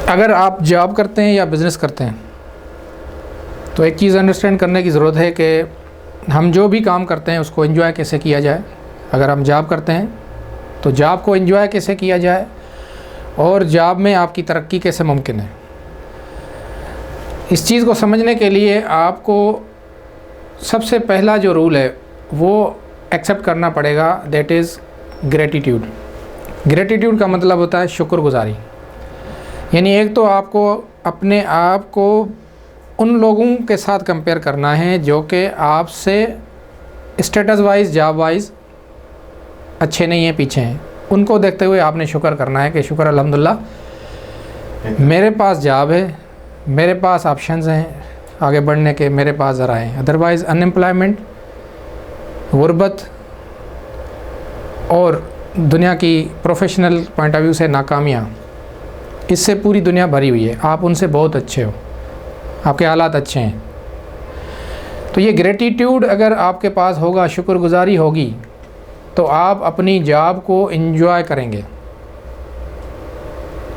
अगर आप जॉब करते हैं या बिज़नेस करते हैं तो एक चीज़ अंडरस्टैंड करने की ज़रूरत है कि हम जो भी काम करते हैं उसको एंजॉय कैसे किया जाए। अगर हम जॉब करते हैं तो जॉब को एंजॉय कैसे किया जाए और जॉब में आपकी तरक्की कैसे मुमकिन है। इस चीज़ को समझने के लिए आपको सबसे पहला जो रूल है वो एक्सेप्ट करना पड़ेगा, दैट इज़ ग्रेटिट्यूड। ग्रेटिट्यूड का मतलब होता है शुक्रगुजारी। यानी एक तो आपको अपने आप को उन लोगों के साथ कंपेयर करना है जो कि आपसे स्टेटस वाइज, जॉब वाइज अच्छे नहीं हैं, पीछे हैं। उनको देखते हुए आपने शुक्र करना है कि शुक्र अल्हम्दुलिल्लाह मेरे पास जॉब है, मेरे पास ऑप्शंस हैं आगे बढ़ने के, मेरे पास ज़रा हैं। अदरवाइज़ अनएम्प्लॉयमेंट, गुर्बत और दुनिया की प्रोफेशनल पॉइंट ऑफ व्यू से नाकामियाँ, इससे पूरी दुनिया भरी हुई है। आप उनसे बहुत अच्छे हो, आपके हालात अच्छे हैं। तो ये ग्रेटिट्यूड अगर आपके पास होगा, शुक्रगुजारी होगी, तो आप अपनी जॉब को एंजॉय करेंगे।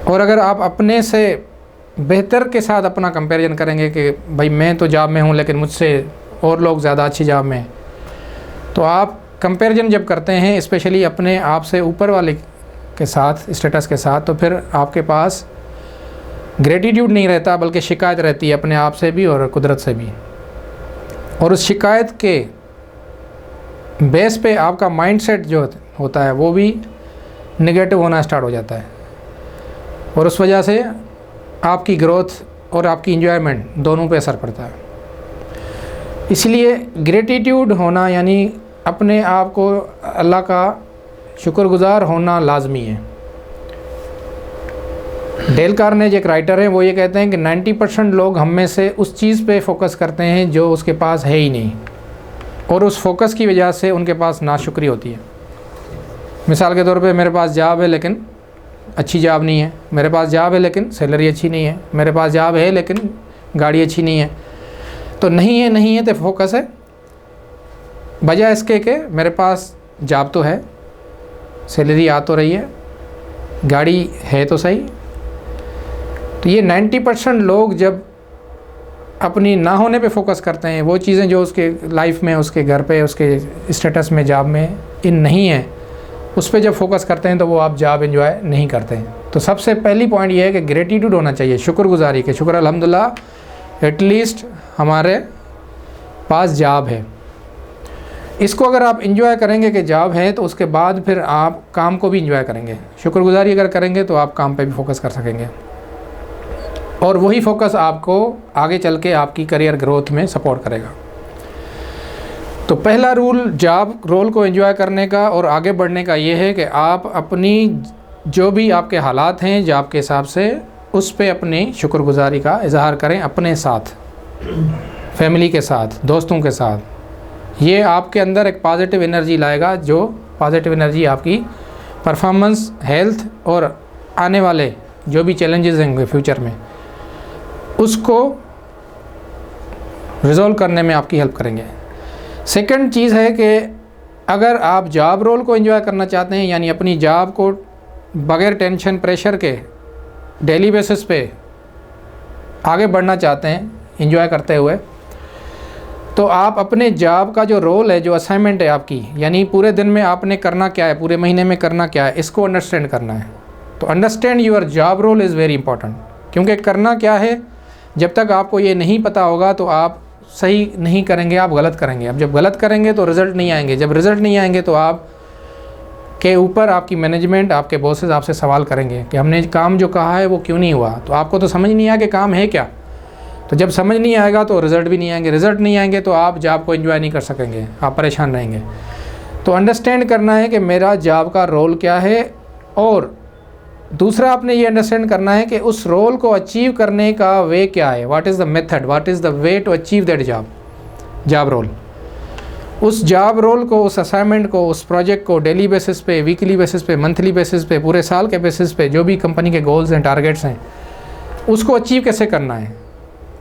और अगर आप अपने से बेहतर के साथ अपना कंपैरिजन करेंगे कि भाई मैं तो जॉब में हूँ लेकिन मुझसे और लोग ज़्यादा अच्छी जॉब में, तो आप कंपैरिजन जब करते हैं स्पेशली अपने आप से ऊपर वाले के साथ, स्टेटस के साथ, तो फिर आपके पास ग्रेटिट्यूड नहीं रहता बल्कि शिकायत रहती है अपने आप से भी और कुदरत से भी। और उस शिकायत के बेस पे आपका माइंडसेट जो होता है वो भी नेगेटिव होना स्टार्ट हो जाता है और उस वजह से आपकी ग्रोथ और आपकी इंजॉयमेंट दोनों पे असर पड़ता है। इसलिए ग्रेटिट्यूड होना यानी अपने आप को अल्लाह का शुक्रगुजार होना लाजमी है। डेल कार्नेगी एक राइटर हैं, वो ये कहते हैं कि 90% लोग हम में से उस चीज़ पे फोकस करते हैं जो उसके पास है ही नहीं, और उस फोकस की वजह से उनके पास नाशुक्री होती है। मिसाल के तौर पे मेरे पास जॉब है लेकिन अच्छी जॉब नहीं है, मेरे पास जॉब है लेकिन सैलरी अच्छी नहीं है, मेरे पास जॉब है लेकिन गाड़ी अच्छी नहीं है। तो नहीं है तो फोकस है, बजाय इसके कि मेरे पास जॉब तो है, सैलरी आ तो रही है, गाड़ी है तो सही। तो ये 90% लोग जब अपनी ना होने पे फोकस करते हैं, वो चीज़ें जो उसके लाइफ में, उसके घर पे, उसके स्टेटस में, जॉब में इन नहीं है, उस पर जब फोकस करते हैं तो वो आप जॉब एंजॉय नहीं करते हैं। तो सबसे पहली पॉइंट ये है कि ग्रेटिट्यूड होना चाहिए, शुक्रगुजारी के, शुक्र अल्हम्दुलिल्लाह एटलीस्ट हमारे पास जॉब है। इसको अगर आप इंजॉय करेंगे कि जॉब है, तो उसके बाद फिर आप काम को भी इंजॉय करेंगे। शुक्रगुजारी अगर करेंगे तो आप काम पे भी फोकस कर सकेंगे और वही फोकस आपको आगे चल के आपकी करियर ग्रोथ में सपोर्ट करेगा। तो पहला रूल जॉब रोल को एंजॉय करने का और आगे बढ़ने का ये है कि आप अपनी जो भी आपके हालात हैं जॉब के हिसाब से, उस पे अपनी शुक्रगुजारी का इजहार करें अपने साथ, फैमिली के साथ, दोस्तों के साथ। ये आपके अंदर एक पॉजिटिव एनर्जी लाएगा, जो पॉजिटिव एनर्जी आपकी परफॉर्मेंस, हेल्थ और आने वाले जो भी चैलेंजेस होंगे फ्यूचर में, उसको रिजॉल्व करने में आपकी हेल्प करेंगे। सेकंड चीज़ है कि अगर आप जॉब रोल को एंजॉय करना चाहते हैं, यानी अपनी जॉब को बगैर टेंशन, प्रेशर के डेली बेसिस पे आगे बढ़ना चाहते हैं एंजॉय करते हुए, तो आप अपने जॉब का जो रोल है, जो असाइनमेंट है आपकी, यानी पूरे दिन में आपने करना क्या है, पूरे महीने में करना क्या है, इसको अंडरस्टैंड करना है। तो understand your job role is very important, क्योंकि करना क्या है जब तक आपको ये नहीं पता होगा तो आप सही नहीं करेंगे, आप गलत करेंगे। अब जब गलत करेंगे तो रिज़ल्ट नहीं आएंगे, जब रिज़ल्ट नहीं आएंगे तो आप के ऊपर आपकी मैनेजमेंट, आपके बॉसेस आपसे सवाल करेंगे कि हमने काम जो कहा है वो क्यों नहीं हुआ। तो आपको तो समझ नहीं आया कि काम है क्या। तो जब समझ नहीं आएगा तो रिज़ल्ट भी नहीं आएंगे, रिज़ल्ट नहीं आएंगे तो आप जॉब को एंजॉय नहीं कर सकेंगे, आप परेशान रहेंगे। तो अंडरस्टैंड करना है कि मेरा जॉब का रोल क्या है, और दूसरा आपने ये अंडरस्टैंड करना है कि उस रोल को अचीव करने का वे क्या है, what is the method, what is the way to achieve that job role. उस जॉब रोल को, उस असाइनमेंट को, उस प्रोजेक्ट को डेली बेसिस पे, वीकली बेसिस पे, मंथली बेसिस पे, पूरे साल के बेसिस पे जो भी कंपनी के गोल्स हैं, टारगेट्स हैं, उसको अचीव कैसे करना है।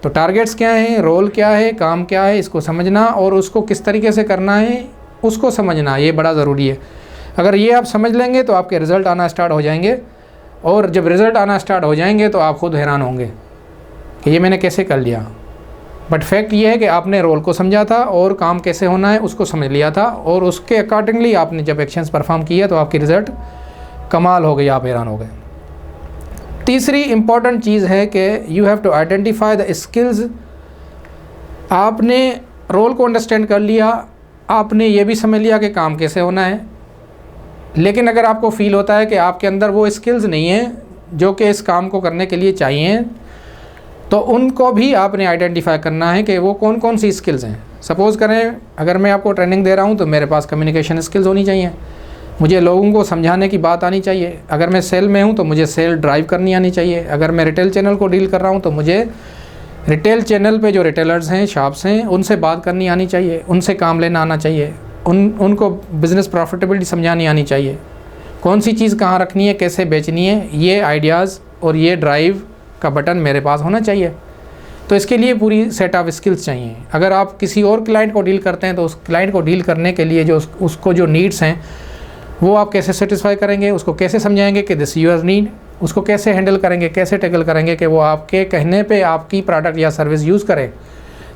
तो टारगेट्स क्या हैं, रोल क्या है, काम क्या है, इसको समझना और उसको किस तरीके से करना है उसको समझना, ये बड़ा ज़रूरी है। अगर ये आप समझ लेंगे तो आपके रिज़ल्ट आना स्टार्ट हो जाएंगे और जब रिज़ल्ट आना स्टार्ट हो जाएंगे तो आप खुद हैरान होंगे कि ये मैंने कैसे कर लिया। बट फैक्ट ये है कि आपने रोल को समझा था और काम कैसे होना है उसको समझ लिया था, और उसके अकॉर्डिंगली आपने जब एक्शंस परफॉर्म किया तो आपकी रिज़ल्ट कमाल हो गई, आप हैरान हो गए। तीसरी इम्पॉर्टेंट चीज़ है कि you have to identify the skills. आपने रोल को अंडरस्टैंड कर लिया, आपने ये भी समझ लिया कि काम कैसे होना है, लेकिन अगर आपको फील होता है कि आपके अंदर वो स्किल्स नहीं हैं जो कि इस काम को करने के लिए चाहिए, तो उनको भी आपने आइडेंटिफाई करना है कि वो कौन कौन सी स्किल्स हैं। सपोज़ करें अगर मैं आपको ट्रेनिंग दे रहा हूँ तो मेरे पास कम्युनिकेशन स्किल्स होनी चाहिए, मुझे लोगों को समझाने की बात आनी चाहिए। अगर मैं सेल में हूँ तो मुझे सेल ड्राइव करनी आनी चाहिए। अगर मैं रिटेल चैनल को डील कर रहा हूँ तो मुझे रिटेल चैनल पे जो रिटेलर्स हैं, शॉप्स हैं, उनसे बात करनी आनी चाहिए, उनसे काम लेना आना चाहिए, उनको बिज़नेस प्रॉफिटेबिलिटी समझानी आनी चाहिए, कौन सी चीज़ कहाँ रखनी है, कैसे बेचनी है, ये आइडियाज़ और ये ड्राइव का बटन मेरे पास होना चाहिए। तो इसके लिए पूरी सेट ऑफ स्किल्स चाहिए। अगर आप किसी और क्लाइंट को डील करते हैं तो उस क्लाइंट को डील करने के लिए जो उसको जो नीड्स हैं वो आप कैसे सेटिस्फाई करेंगे, उसको कैसे समझाएंगे कि दिस यूर नीड, उसको कैसे हैंडल करेंगे, कैसे टैकल करेंगे कि वो आपके कहने पे आपकी प्रोडक्ट या सर्विस यूज़ करे।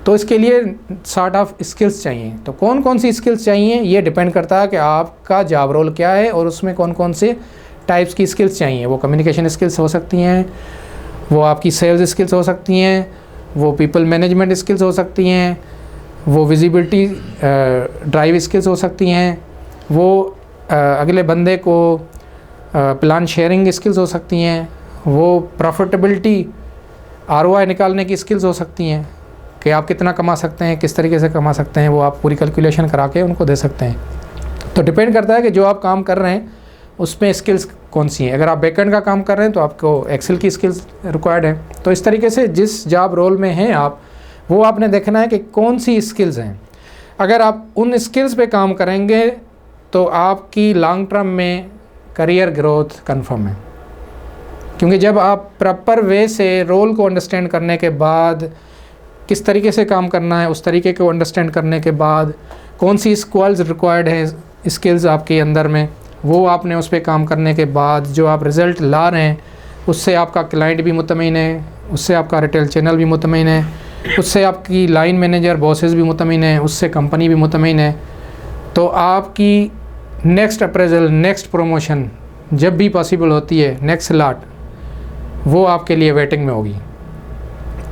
तो इसके लिए सॉर्ट ऑफ स्किल्स चाहिए। तो कौन कौन सी स्किल्स चाहिए ये डिपेंड करता है कि आपका जॉब रोल क्या है और उसमें कौन कौन से टाइप्स की स्किल्स चाहिए। वो कम्युनिकेशन स्किल्स हो सकती हैं, वो आपकी सेल्स स्किल्स हो सकती हैं, वो पीपल मैनेजमेंट स्किल्स हो सकती हैं, वो विजिबिलिटी ड्राइव स्किल्स हो सकती हैं, वो अगले बंदे को प्लान शेयरिंग स्किल्स हो सकती हैं, वो प्रॉफिटेबिलिटी ROI निकालने की स्किल्स हो सकती हैं कि आप कितना कमा सकते हैं, किस तरीके से कमा सकते हैं, वो आप पूरी कैलकुलेशन करा के उनको दे सकते हैं। तो डिपेंड करता है कि जो आप काम कर रहे हैं उसमें स्किल्स कौन सी हैं। अगर आप बैकएंड का काम कर रहे हैं तो आपको एक्सेल की स्किल्स रिक्वायर्ड है। तो इस तरीके से जिस जॉब रोल में हैं आप, वो आपने देखना है कि कौन सी स्किल्स हैं। अगर आप उन स्किल्स पे काम करेंगे तो आपकी लॉन्ग टर्म में करियर ग्रोथ कंफर्म है, क्योंकि जब आप प्रॉपर वे से रोल को अंडरस्टैंड करने के बाद, किस तरीके से काम करना है उस तरीके को अंडरस्टैंड करने के बाद, कौन सी स्किल्स रिक्वायर्ड है स्किल्स आपके अंदर में, वो आपने उस पर काम करने के बाद जो आप रिज़ल्ट ला रहे हैं उससे आपका क्लाइंट भी मुतमईन है, उससे आपका रिटेल चैनल भी मुतमईन है, उससे आपकी लाइन मैनेजर बॉसेस भी मुतमईन है, उससे कंपनी भी मुतमईन है। तो आपकी नेक्स्ट अप्रेजल, नेक्स्ट प्रमोशन जब भी पॉसिबल होती है, नेक्स्ट स्लॉट, वो आपके लिए वेटिंग में होगी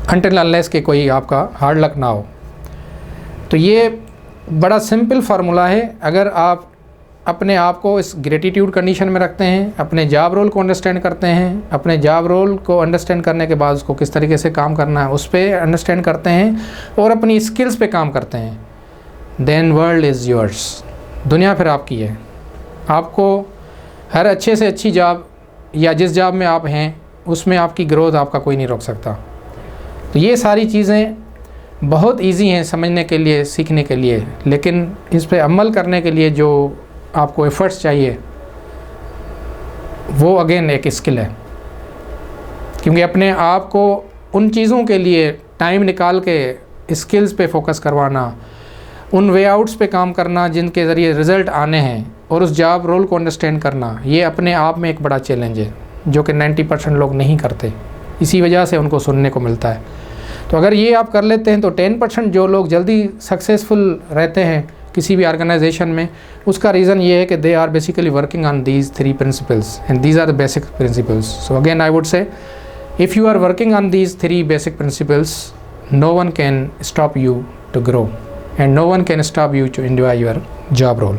अनटिल अनलेस के कोई आपका हार्ड लक ना हो। तो ये बड़ा सिंपल फार्मूला है। अगर आप अपने आप को इस ग्रेटिट्यूड कंडीशन में रखते हैं, अपने जॉब रोल को अंडरस्टैंड करते हैं, अपने जॉब रोल को अंडरस्टैंड करने के बाद उसको किस तरीके से काम करना है उस पर अंडरस्टैंड करते हैं और अपनी स्किल्स पे काम करते हैं, देन वर्ल्ड इज़ योर्स। दुनिया फिर आपकी है। आपको हर अच्छे से अच्छी जॉब या जिस जॉब में आप हैं उसमें आपकी ग्रोथ आपका कोई नहीं रोक सकता। तो ये सारी चीज़ें बहुत इजी हैं समझने के लिए, सीखने के लिए, लेकिन इस पे अमल करने के लिए जो आपको एफर्ट्स चाहिए वो अगेन एक स्किल है। क्योंकि अपने आप को उन चीज़ों के लिए टाइम निकाल के स्किल्स पे फोकस करवाना, उन वे आउट्स पे काम करना जिनके ज़रिए रिज़ल्ट आने हैं, और उस जॉब रोल को अंडरस्टैंड करना, ये अपने आप में एक बड़ा चैलेंज है जो कि 90% लोग नहीं करते। इसी वजह से उनको सुनने को मिलता है। तो अगर ये आप कर लेते हैं तो 10% जो लोग जल्दी सक्सेसफुल रहते हैं किसी भी ऑर्गेनाइजेशन में, उसका रीज़न ये है कि they are basically working on these 3 principles and these are the basic principles. So again I would say if you are working on these 3 basic principles, no one can stop you to grow and no one can stop you to enjoy your job role.